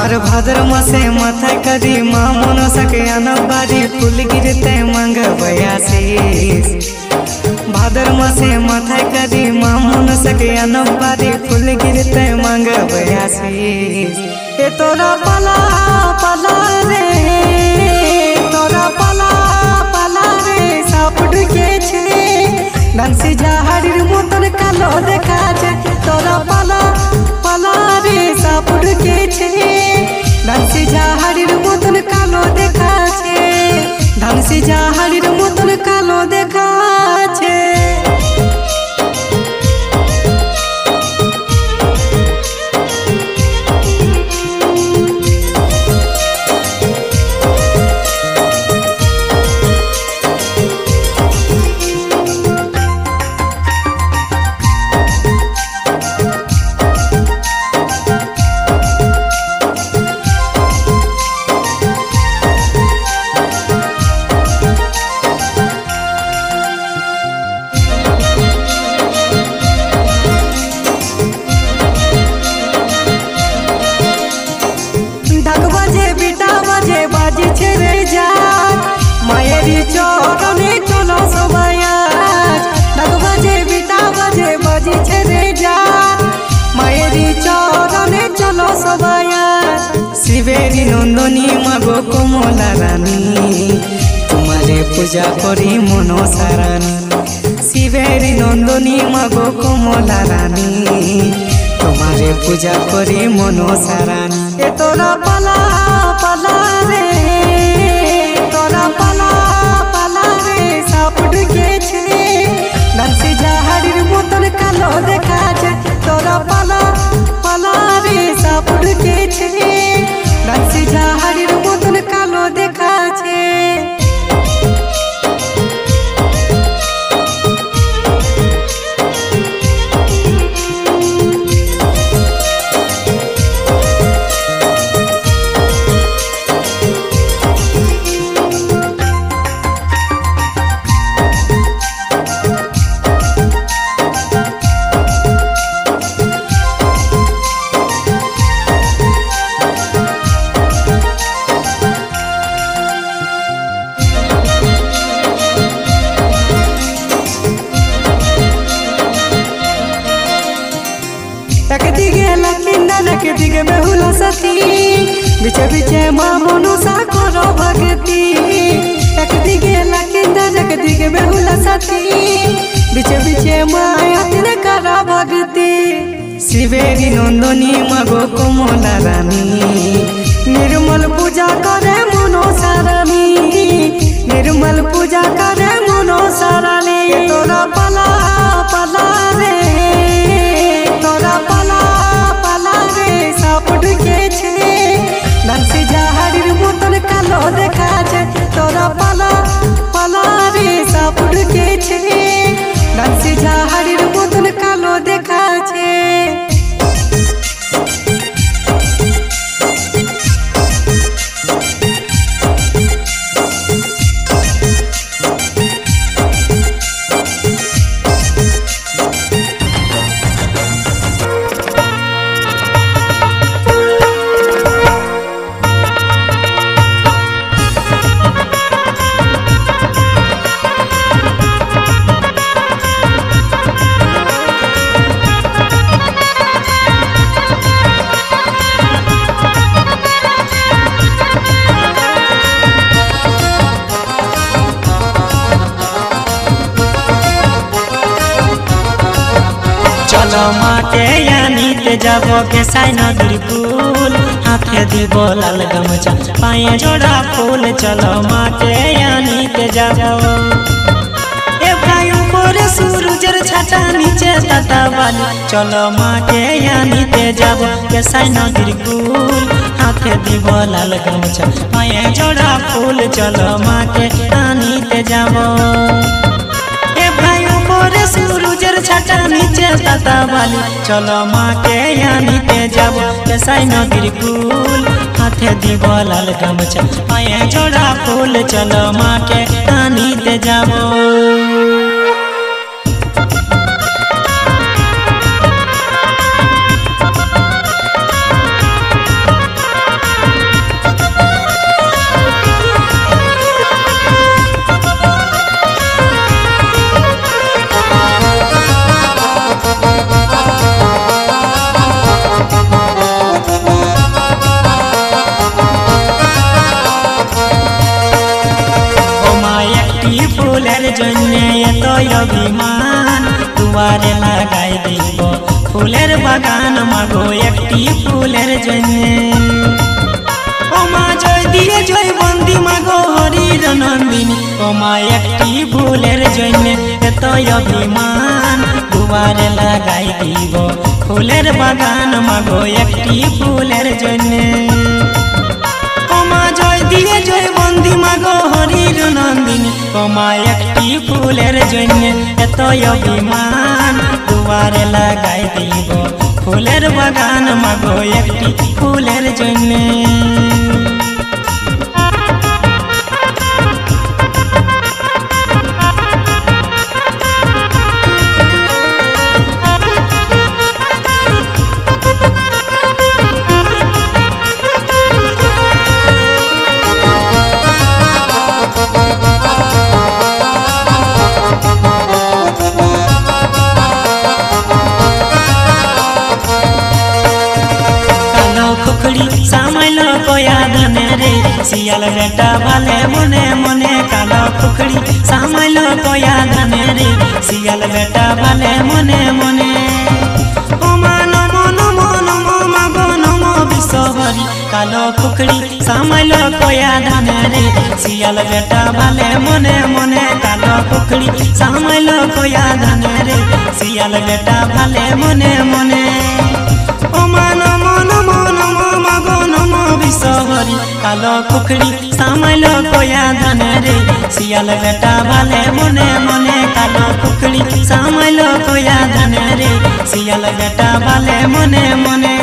আর ভাদ্র মাসে মাথায় কাঁদি মা মনসাকে আনবাড়ি ফুল গিরতে মাঙ্গবই আশিস। ভাদ্র মাসে মাথায় কাঁদি মা মনসাকে আনবাড়ি ফুল গিরতে মাঙ্গবই আশিস। এ তোরা পালা পালা রে, তোরা পালা পালা রে, সাপ ঢুকেছে ডান্সি জাহাড়ির মতন কালো দেখাচ্ছে। তোরা পালা পালা রে, সাপ ঢুকেছে ডান্সি জাহাড়ির মতন কালো দেখাচ্ছে, ডান্সি জাহাড়ির মতন কালো দেখাচ্ছে। মায়েরি চরণে চলো সবাই আজ, ঢাক বাজে বিটা বাজে বাজিছে রে যান, মায়েরি চরণে চলো সবাই আজ। শিবেরি নন্দনী মাগো কমলা রানী, তোমারে পূজা করি মনসা রানী। শিবেরি নন্দনী মাগো কমলা রানী, তোমারে পূজা করি মনসা রানী। এ তোরা পালা পালা রে, তোরা পালা পালা রে, সাপ ঢুকেছে ডান্সি জাহাড়ির মতন কালো দেখাচ্ছে। তোরা পালা পালা রে, সাপ ঢুকেছে ডান্সি জাহাড়ির মতন কালো দেখাচ্ছে। একদিকে লক্ষ্মীন্দর একদিকে বেহুলা সতী, বিছে বিছে মা মনসা করো ভক্তি। একদিকে লক্ষ্মীন্দর একদিকে বেহুলা সতী, বিছে বিছে মা আতিরে করো ভক্তি। শিবেরি নন্দনী মাগো কমলা রানী, নির্মল পূজা করে মনসা রানী, নির্মল পূজা করে মনসা রানী। তোরা পালা পালা রে, তোরা পালা পালা রে, সাপ ঢুকেছে ডান্সি জাহাড়ির মতন কালো দেখাচ্ছে। তোরা পালা পালা রে, সাপ ঢুকেছে ডান্সি জাহাড়ির মতন কালো দেখাচ্ছে। চলো মাঠে আনিতে যাব কেসাই নদীর ফুল, হাতে দিব লাল গামছা পায়ে জোড়া ফুল। চলো মাঠে আনিতে যাব, এ ভাই উপরে সূর্যের ছাতা নিচে তাতা বালি। চলো মাঠে আনিতে যাব কেসাই নদীর ফুল, হাতে দিব লাল গামছা পায়ে জোড়া ফুল। চলো মাঠে আনিতে যাব, এ ভাই উপরে সূর্যের ছাতা নিচে তাতা বালি। চলো মাকে আনিতে যাব কেসাই নদীর কুল, হাতে দিব লাল গামছা পায়ে জোড়া ফুল। চলো মাকে আনিতে যাব। অভিমান দুয়ারে লাগাই দিব ফুলের বাগান মাগো একটি ফুলের জন্যে। ও মা জয় দিয়ে জয় বন্দি মাগো হরির নন্দিনী, ও মা একটি ফুলের জন্যে এত অভিমান দুয়ারে লাগাই দিব ফুলের বাগান মাগো একটি ফুলের জন্যে। ও মা জয় দিয়ে জয় বন্দি মাগো হরির নন্দিনী, ও মা একটি ফুলের জন্যে এত অভিমান দুয়ারে লাগাই দিব ফুলের বাগান মাগো একটি ফুলের জন্যে। सामल कोया धने रे सियाल बेटा भाले मने मने कालो खुखड़ी सामल कोया धने रे सियाल बेटा भाले मने मने। ओ मानो मनो मनो मागो नमो विश्वहरी कालो खुखड़ी सामल कोया धने रे सियाल बेटा भाले मने मने कालो खुखड़ी सामल कोया धने रे सियाल बेटा भाले मने मने। ओ मानो मनो मनो विश्वहरी कालो खुखड़ी सामल कोया धने रे सियाल बेटा भाले मने मने कालो खुखड़ी सामल कोया धने रे सियाल बेटा भाले मने मने।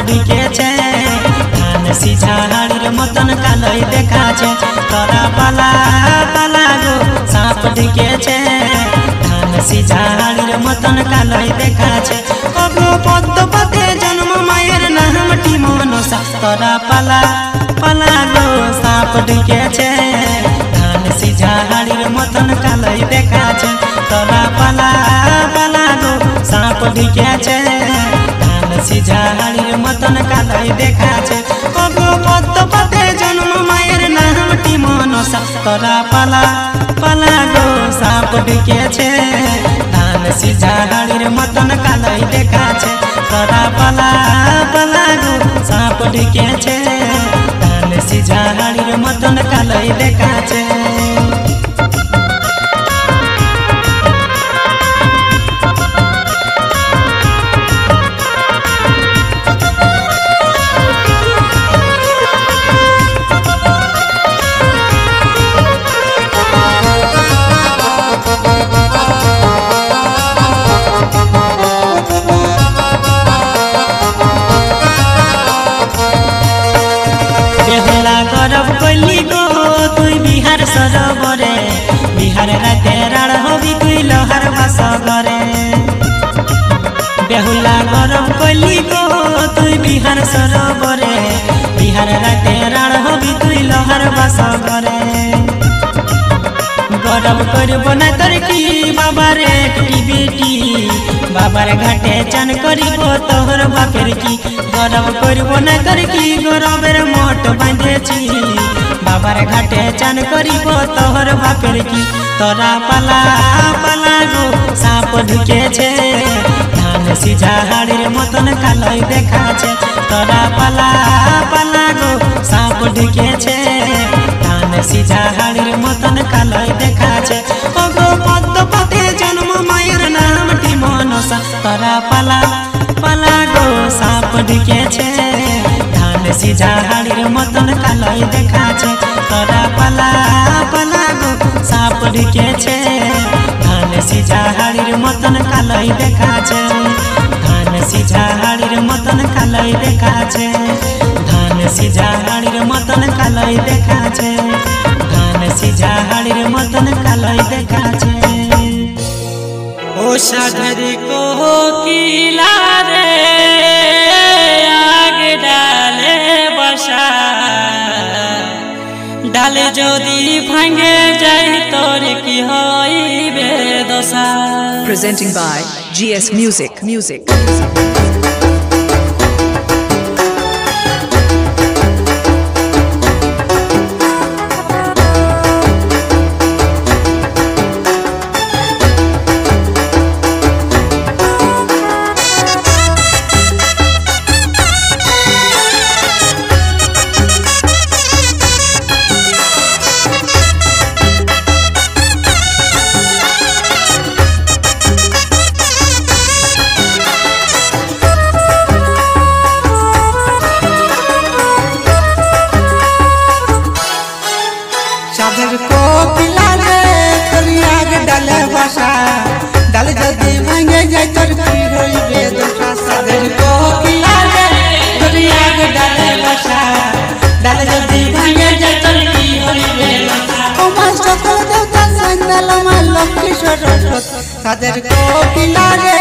डिके छे धान सीझा हाड़ीर मतन कालई देखा छे तोरा पाला पाला गो सांप डिके छे धान सीझा हाड़ीर मतन कालई देखा छे। ओगो पद्म पते जन्म मायर नामटी मनसा तोरा पाला पाला गो सांप डिके छे धान सीझा हाड़ीर मतन कालई देखा छे तोरा पाला पाला गो सांप डिके छे सीझा हाड़ीर मतन कालई देखा छे। ओगो पद्म पते जन्म मायर नामटी मनसा तोरा पाला पाला गो सांप डिके छे धान सीझा हाड़ीर मतन कालई देखा छे तोरा पाला पाला गो सांप डिके छे धान सीझा हाड़ीर मतन कालई देखा छे। गौरव कली गो तुई बिहार सरोबरे बिहार राते राड़ हबी तुई लोहार बास घरे। बेहुला गौरव कली गो तुई बिहार सरोबरे बिहार राते राड़ हबी तुई लोहार बास घरे। गौरव करब ना तर की बाबार एकटी बेटी बाबार घाटे चान करिब तोहर बापेर की। गौरव करब ना तर की गौरवेर मोट बांधेছি बाबार घाटे चान करिब तोहर बापेर की। तोरा पाला पाला गो सांप ढुके छे धान सीझा हाड़ीर मतन कालई देखा छे तोरा पाला पाला गो सांप ढुके छे धान सीझा हाड़ीर मतन कालई देखा छे। ओगो पद्म पते जन्म मायर नामटी मनसा तोरा पाला पाला गो सांप ढुके छे धान सीझा हाड़ीर मतन कालई देखा छे तोरा पाला पाला गो सांप ढुके छे धान सीझा हाड़ीर मतन कालई देखा छे धान सीझा हाड़ीर मतन कालई देखा छे धान सीझा हाड़ीर मतन कालई देखा छे धान सीझा हाड़ीर मतन कालई देखा छे। ओ साधरी को किला रे যদি ভাঙে যাই তোর কি হইবে দশা। Presenting by GS Music. साधर को पिला रे तोरिया के डाले बसा डाल जदी भांगे जाय तोर की होइबे दशा। साधर को पिला रे तोरिया के डाले बसा डाल जदी भांगे जाय तोर की होइबे दशा। ओ मां सकल देवता संदल मा लक्ष्मी सरस्वती। साधर को पिला रे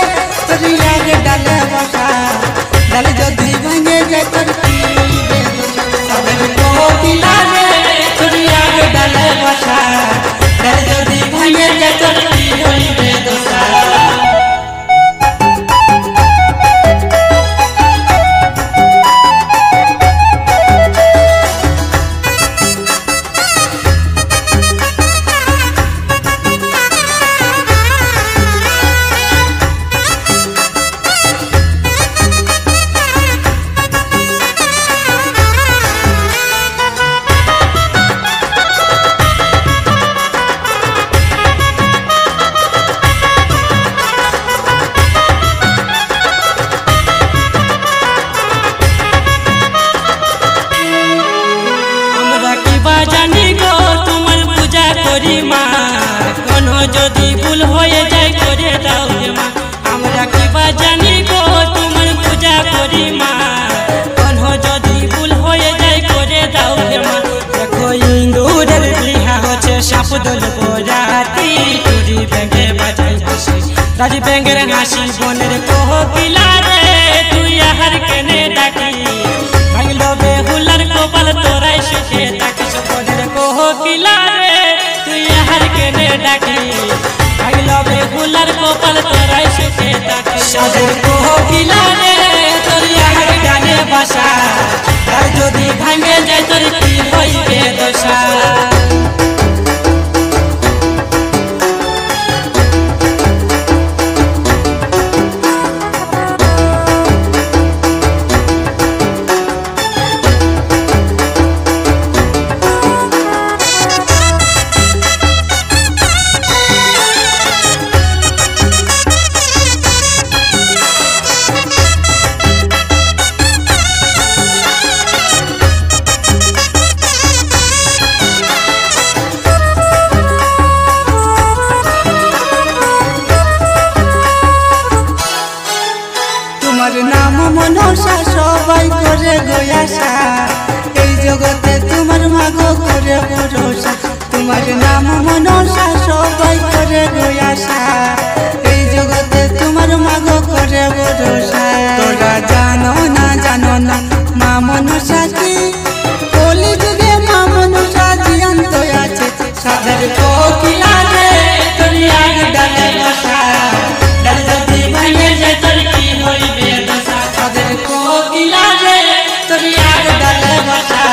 तोरिया के डाले बसा डाल जदी भांगे जाय तोर की होइबे दशा। साधर को पिला रे तोरिया के डाले बसा डाल जदी भांगे जाय तोर की होइबे दशा। যদি ভুল হয়ে যায় করে দাও রে মা আমরা কি বা জানি গো তোমার পূজা করি মা কোন যদি ভুল হয়ে যায় করে দাও রে মা। দেখো ইন্দুরের বিহা হচ্ছে সাপদল বরাতি তুরি ব্যাঙে বাজাই হাসি রাজি ব্যাঙের হাসি বনের কোকিলা রে তুই আহার কেনে ডাকি ভাঙলো বেহুলার কপাল তোরাই সুখে থাকিস বনের কোকিলা রে তুই আহার কেনে ডাকি ভাঙলো বেহুলার কপাল তোরাই সুখে থাকিস। সাধের কোকিলা রে তোর আহার গানে বাসা আর যদি ভাঙে যায় তোর কি হইবে দশা। তোমার নাম মনসা সবাই করে গয়াসা এই জগতে তোমার মাগো করে ভরসা। তোমার নাম মনসা সবাই করে গয়াসা এই জগতে তোমার মাগো করে ভরসা। তোরা জানো না মা মনসা কি কলি যুগে মা মনসা জিয়ান্ত আছে। সাধের কোকিলা রে তোর আগ ডালে বসা ডাল যদি ভাঙে যায় তোর কি হইবে দশা। সাধের কোকিলা রে তোর আগ ডালে বসা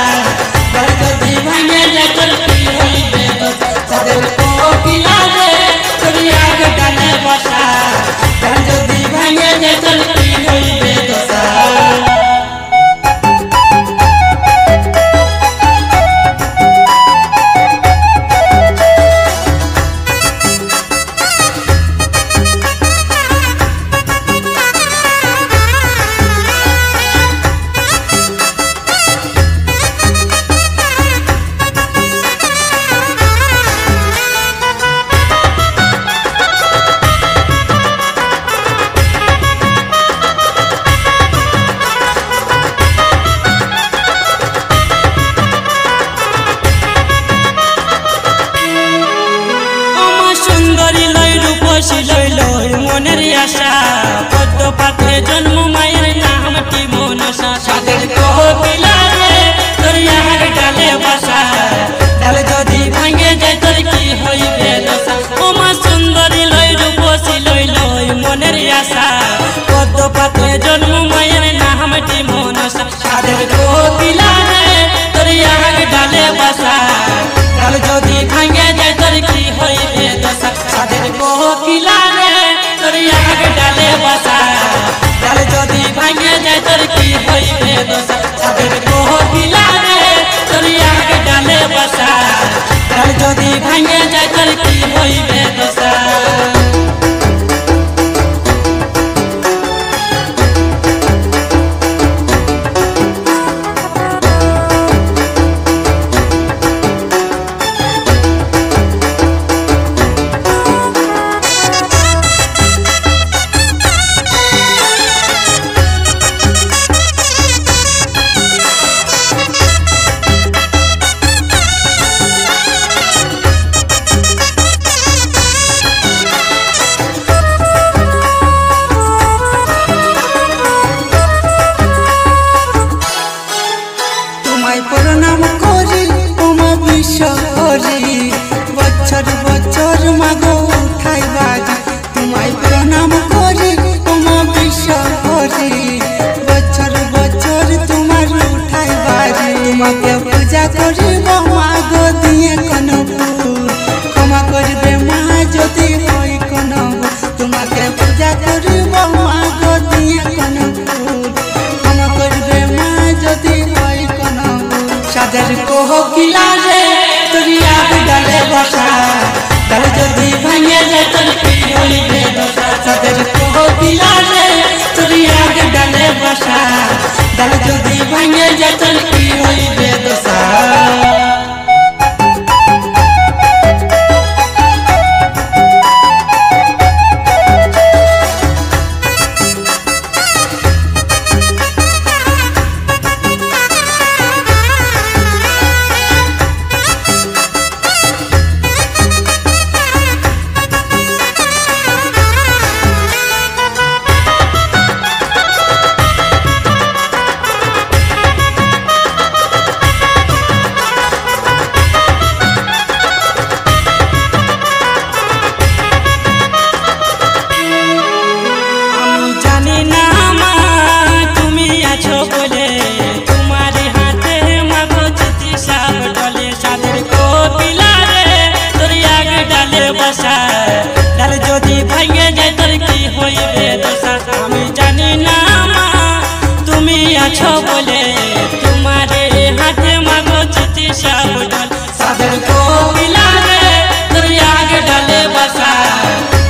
ডাল যদি ভাঙে যায় তোর কি হইবে দশা। সাধের কোকিলা রে তোর আগ ডালে বসা ডাল যদি ভাঙে যায় তোর কি হইবে দশা। মনের আশা পদ্ম পাতে জন্ম মায়ের নামটি মনসা। সাধের কোকিলা রে তোর আহার ডালে বসা ডাল পাতে জন্ম মায়ের নামটি মনসা সাদের কোকিলা রে তোর আগ ডালে বসা ডাল যদি ভাঙে যায় তোর কি হইবে দশা সাদের কোকিলা রে তোর আগ ডালে বসা ডাল যদি ভাঙে যায় তোর কি হইবে দশা সাদের কোকিলা রে তোর আগ ডালে বসা ডাল যদি ভাঙে যায় তোর কি হইবে দশা প্রণাম করি তোমার বিশ্ব করি বছর বছর মাগো উঠাই বাজি তোমায় প্রণাম করি তোমার বিশ্ব করি বছর বছর তোমার উঠাই বাজি তোমাকে পূজা করিব মাগো দিয়ে কোন ফুল ক্ষমা করবে মা যদি হয় কোন তোমাকে পূজা করিব মাগো দিয়ে কোন ফুল ক্ষমা করবে মা যদি হয় কোন সাদের কোকিলা রে তোর আগ ডালে বসা ডাল যদি ভাঙে যায় তোর কি হইবে দশা সাদের কোকিলা রে তোর আগ ডালে বসা ডাল যদি ভাঙে যায় তোর কি হইবে দশা ডাল যদি ভাঙে যায় তোর কি হইবে দশা আমি জানি না মা তুমি আছো বলে তোমারে হাতে মাগো চিঠি সব ডাল সাদের কোকিলা রে তোর আগ ডালে বসা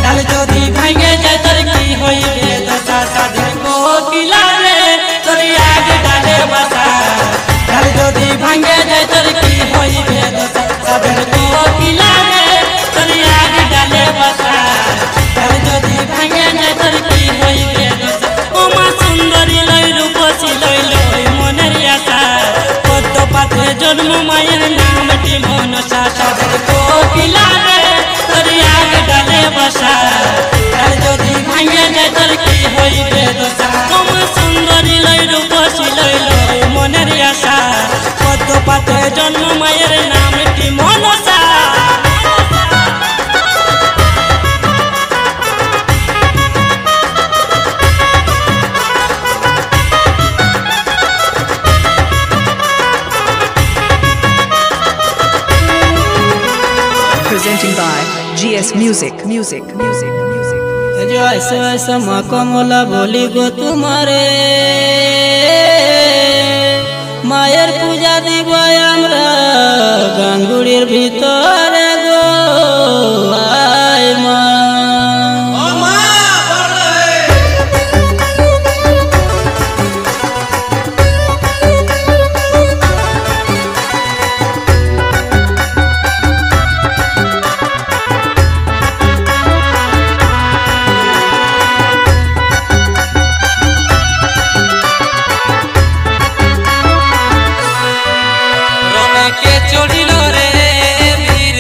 ডাল যদি ভাঙে যায় তোর কি হইবে দশা সাদের কোকিলা রে তোর আগ ডালে বসা ডাল যদি ভাঙে যায় তোর কি হইবে দশা সাদের কোকিলা রে তোর আগ ডালে বসা ডাল যদি ভাঙে যায় তোর কি হইবে দশা ও মা সুন্দরী লই রূপসী লই লই মনের আশা পদ্ম পাতে জন্ম মায়ের নামটি মনসা সাদের কোকিলা রে তোর আগ ডালে বসা ডাল যদি ভাঙে যায় তোর কি হইবে দশা ও মা সুন্দরী লই রূপসী লই লই মনের আশা পদ্ম পাতে জন্ম মায়ের নামটি Manasa Presenting by GS Music. কমলা বলি গো তোমারে মায়ের পূজা দিব আমরা গাঙ্গুড়ির ভিতরে গো আয় মা চড়িল রে বীর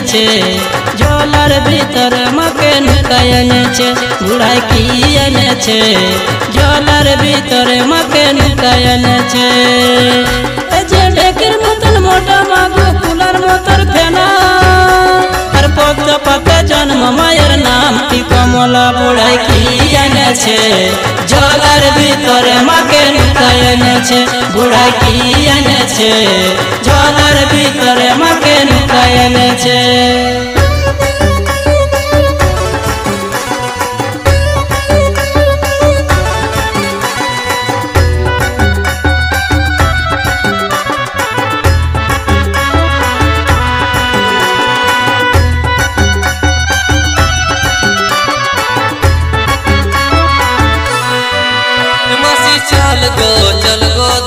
এনেছে জলার ভিতরে মাকে নুকায় এনেছে বুড়াই কি এনেছে জলার ভিতরে মাকে নুকায় এনেছে যে ঢেকের মতন মোটা মাগো কুলার মতন ফেনা আর পদ্ম পাতা জন্ম মায়ের নাম কি কমলা বুড়াই কি এনেছে জলার ভিতরে মাকে নুকায় এনেছে বুড়াই কি এনেছে জলার ভিতরে মাকে নুকায় এনেছে चल गो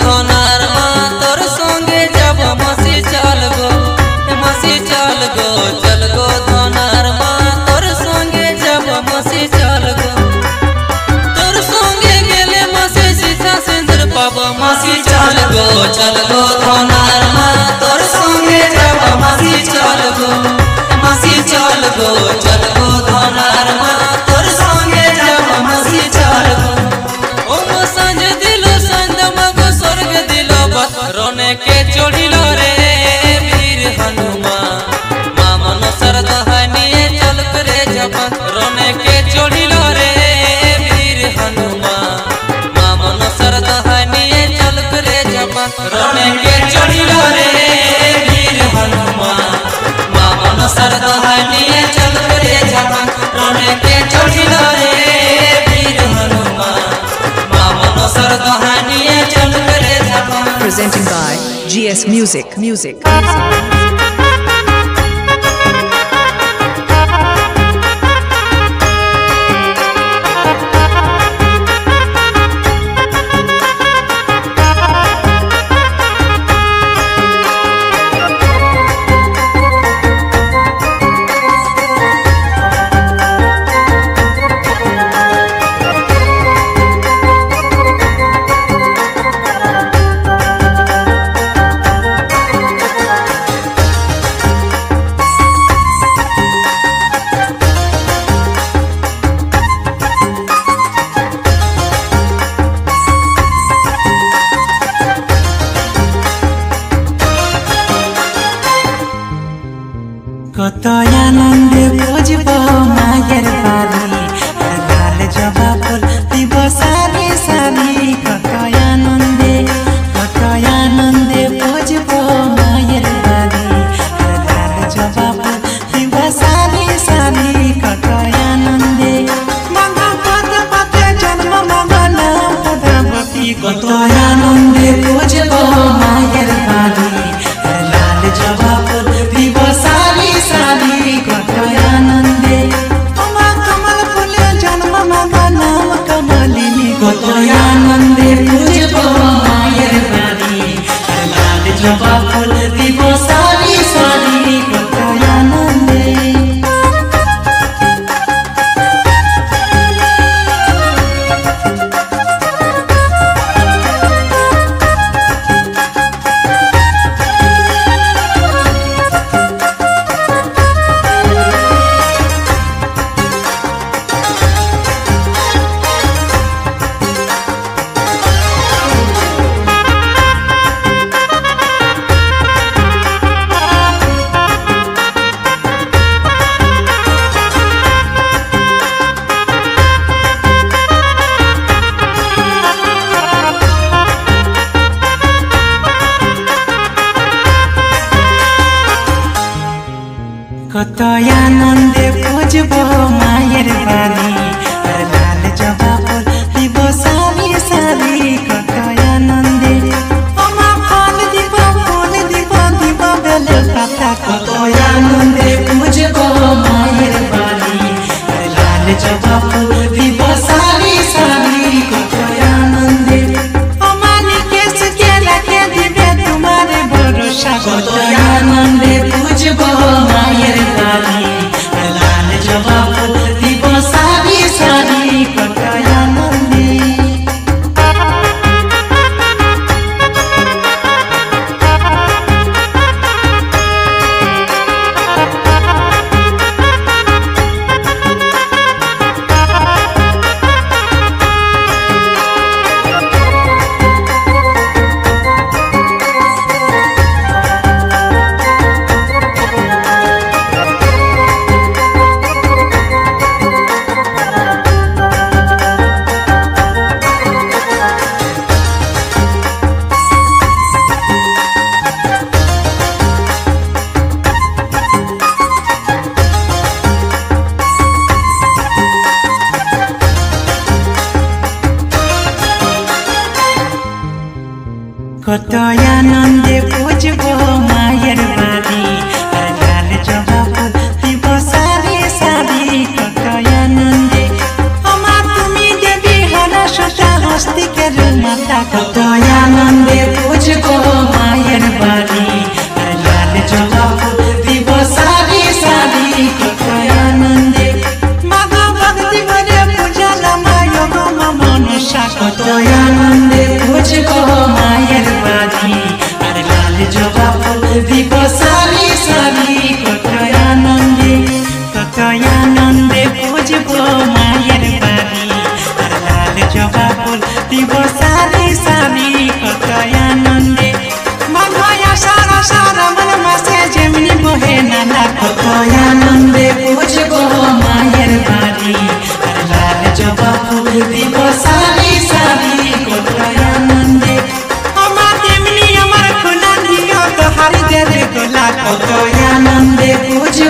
धोनार माँ तोर संगे जब मसी चल गो धोनार माँ तोर संगे जब मसी चल गो तोर संगे गेले मसी सीता सिंदूर पाब मसी चल गो धोनार माँ तोर संगे जब मसी चल गो धोनार माँ तोर संगे जब मसी चल गो रोने के चढ़िलो रे वीर हनुमान माँ मनो शरद हनिए चल करे जपन रोने के चढ़िलो रे वीर हनुमान माँ मनो शरद हनिए चल करे जपन रोने के चढ़िलो रे वीर हनुमान माँ मनो शरद हनिए चल करे जपन रोने के चढ़िलो रे वीर हनुमान माँ मनो शरद हनिए चल करे जपन। Presenting by GS Music. কত আনন্দে বুঝব মায়ের বাড়ি লাল জবা ফুল দিব সারি সারি কত আনন্দে বুঝব মায়ের বাড়ি লাল জবা ফুল দিব সারি সারি কত আনন্দে মঙ্গল পদ পথে জন্ম মঙ্গল পদাবতী কত আনন্দে বুঝব মায়ের বাড়ি লাল জবা ফুল দিব সারি সারি কত আনন্দে তোমার কমল ফুলে জন্ম মাগা নাম কমলিনী কত আনন্দে বুঝব মায়ের বাড়ি লাল জবা ফুল দিব সারি সারি কত আনন্দে। কত আনন্দে বুঝব মায়ের বাড়ি লাল জবা ফুল দিব সারি সারি কত আনন্দে মা ফল দিব বেলে পাতা কত আনন্দে বুঝব মায়ের বাড়ি লাল জবা ফুল দিব সারি সারি কত আনন্দে মালিকে সুখে রাখে দিবে তোমার ভরসা কত আনন্দে বুঝব মায়ের বাড়ি লাল জবা ফুল দিব সারি সারি কত আনন্দে।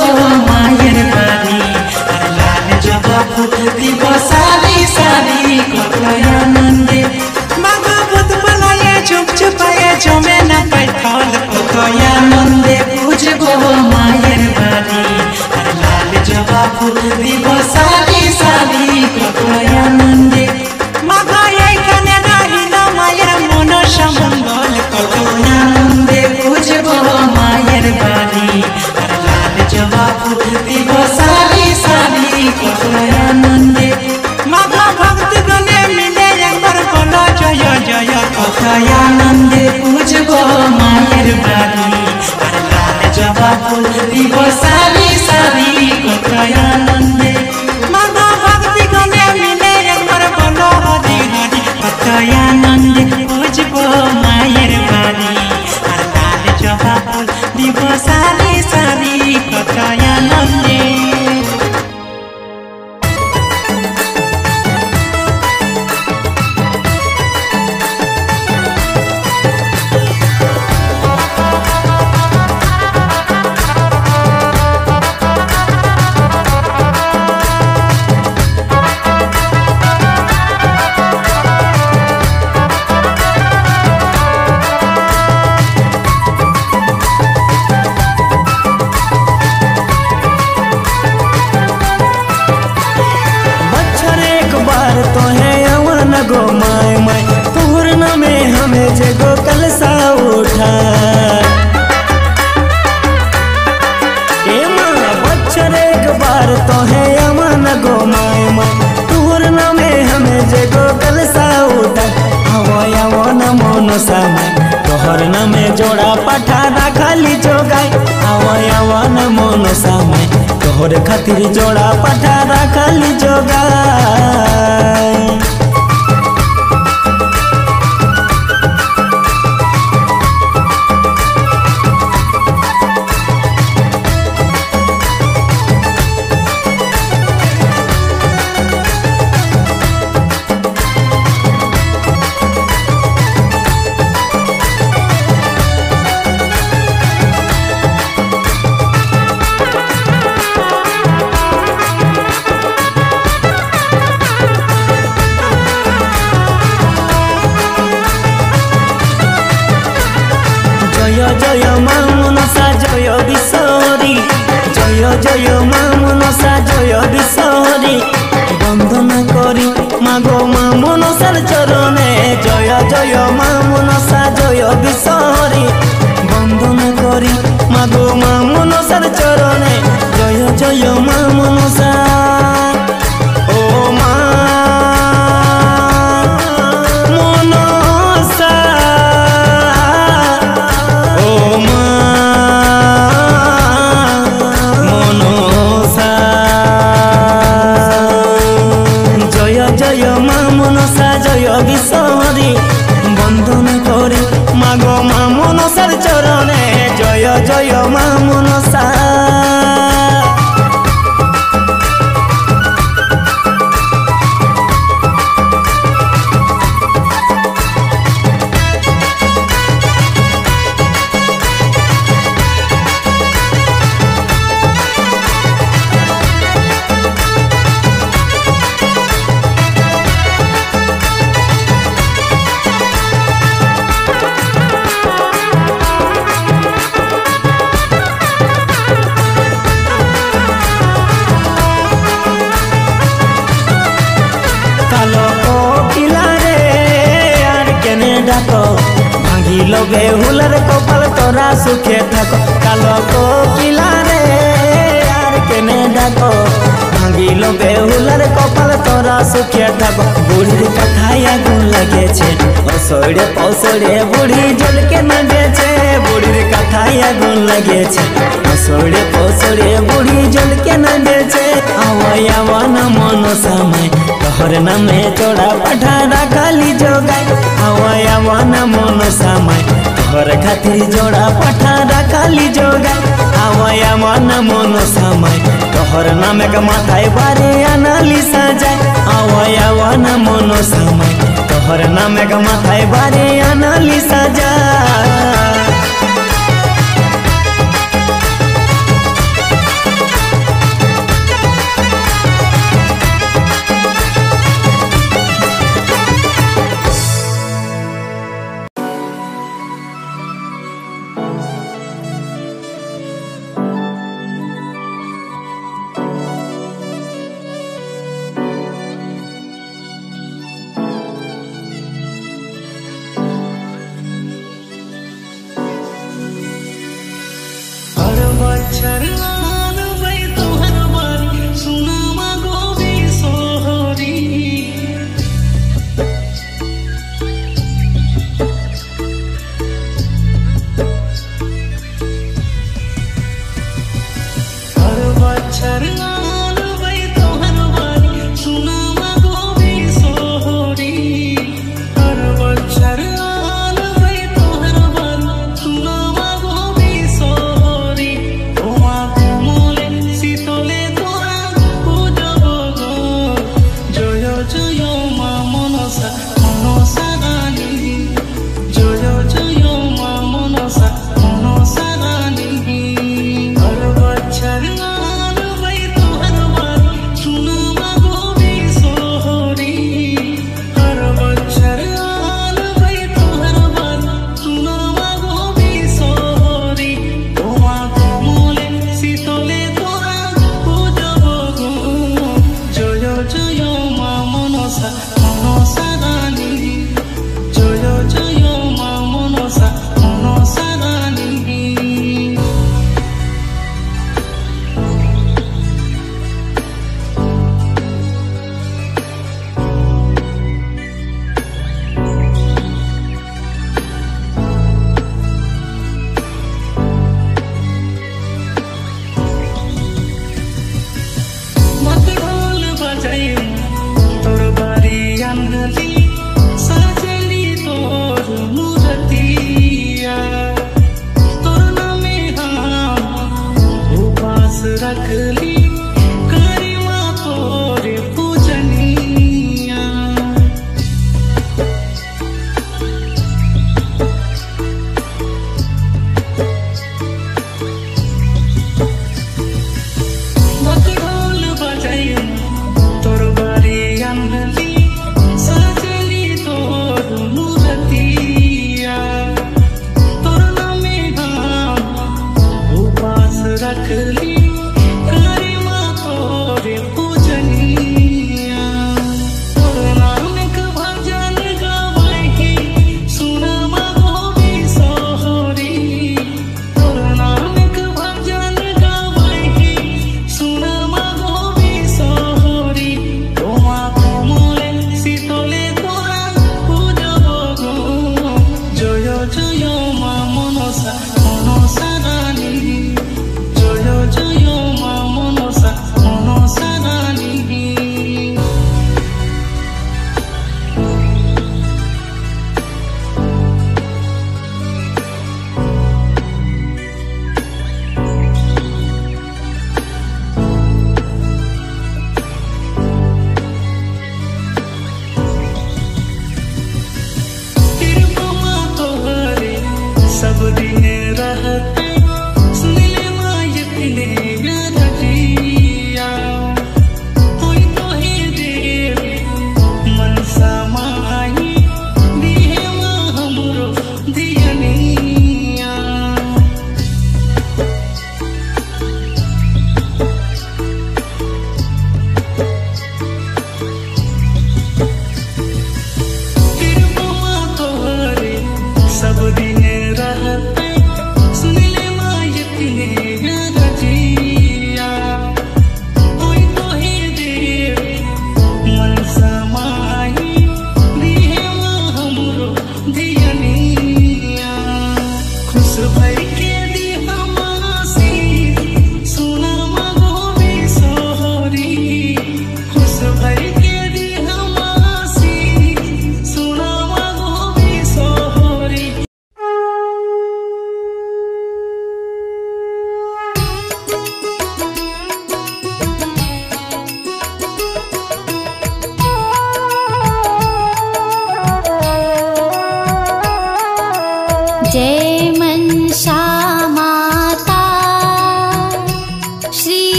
बुझबो मायर बारी আর লাল জবা ফুল দিব সারি সারি কত আনন্দে ভাগবত বলায়ে চুপ চুপায়ে জমে না পাই ফল কত আনন্দে বুঝবো মায়ের বাড়ি আর লাল জবা ফুল দিব সারি সারি কত আনন্দে মাগো এইখানে রহিল মায়ের মনসা মঙ্গল কত আনন্দে বুঝবো মায়ের বাড়ি আর লাল জবা ফুল দিব সারি সারি কত আনন্দে মাগো ভক্ত গণে মিলে একবার বলো জয় জয় কত আনন্দে বুঝবো মায়ের বাড়ি আর লাল জবা ফুল দিব সারি সারি কত আনন্দে মাগো ভক্ত গণে মিলে একবার বলো হরি হরি কত আনন্দে বুঝবো মায়ের বাড়ি আর লাল জবা ফুল দিব সারি সারি কত আনন্দে गो माय माय तोहर नामे हमें जे गो कलसा उठा ए माँ बच्चर एक बार तो है अमन गो माय माय तोहर नामे हमें जे गो कलसा उठा आवो न मोनो समय तोहर नामे जोड़ा पठाना खाली जोगाई आवो न मोनो समय तोहर खातिर जोड़ा पठाना खाली जोगाई জয় মা মনসা জয় বিশ্বরী জয় জয় মা মনসা জয় বিশ্বরী বন্দনা করি মাগো মা মনসার চরণে জয় জয় মা মনসা জয় বিশ্বরী বন্দনা করি মাগো মা মনসার চরণে জয় জয় মা মনসা ও মা মনসা বিশ্বরী বন্দনা করি মাগো মা মনসার চরণে জয় জয় মা মনসা ভাঙিল বেহুলার কপাল তোরা সুখে থাকো কালো কোকিলা রে আর কেনে ডাকো ভাঙিল বেহুলার কপাল তোরা সুখে থাকো বুড়ির কথায় আগুন লাগেছে অসড়ে পসড়ে বুড়ি জলকে না গেছে বুড়ির কথায় আগুন লাগেছে অসড়ে পসড়ে বুড়ি জলকে না গেছে আওয়া না মন সময় তোহর নামে চোড়া পাঠারা খালি जोगाई आवा ना मन समय तोहर खातिर जोड़ा पठारा खाली जोगाई आवा ना मन समय तोहर नाम के माथाय बारे अनाली सजाए आवा ना मन समय तोहर नाम के माथाय बारे अनाली सजाए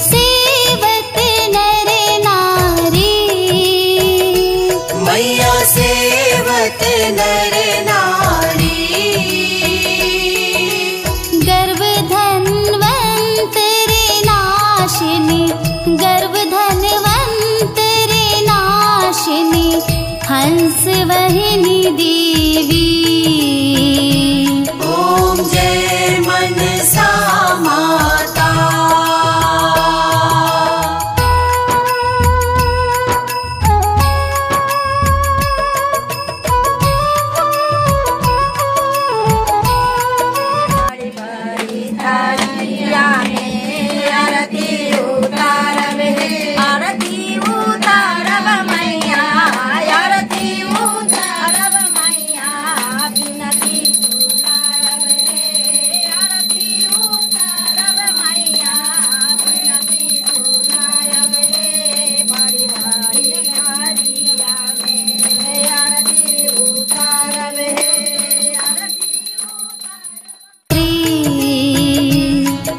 सेवत नर नारी। मैया सेवत नर नारी। गर्भ धन्वंतरि नाशिनी, गर्भ धन्वंतरि नाशिनी, हंस वहिनी देवी। ओम जय मनसा माता।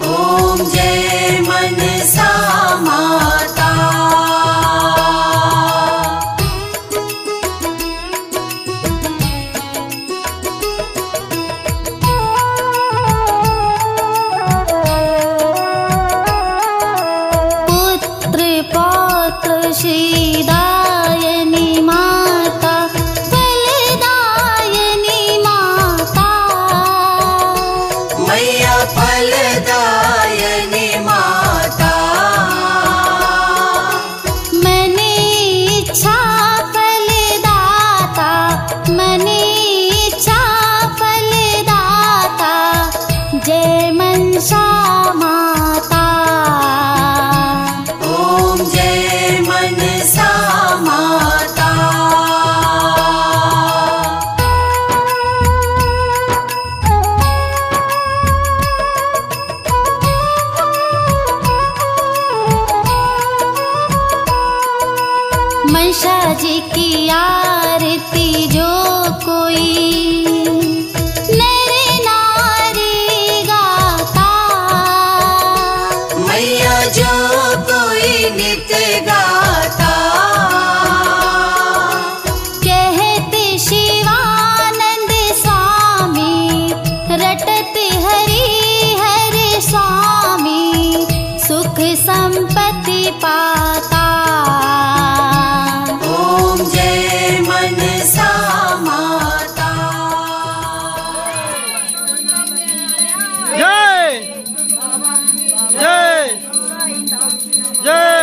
ओम जय मनसा माता। पुत्र पौत्र श्रीदायिनी माता, फलदायिनी माता। मैया फलदायिनी माता। मने इच्छा फलदाता, मने इच्छा फलदाता, जय मनसा माता। ओम जय मनसा माता। मनसा जी की आरती जो कोई नर नारी गाता। मैया जो कोई नित्य गाता। कहते शिवानंद स्वामी, रटते हरि हरि स्वामी, सुख संपत्ति पाता। ओम जय मनसा माता। जय जय जय।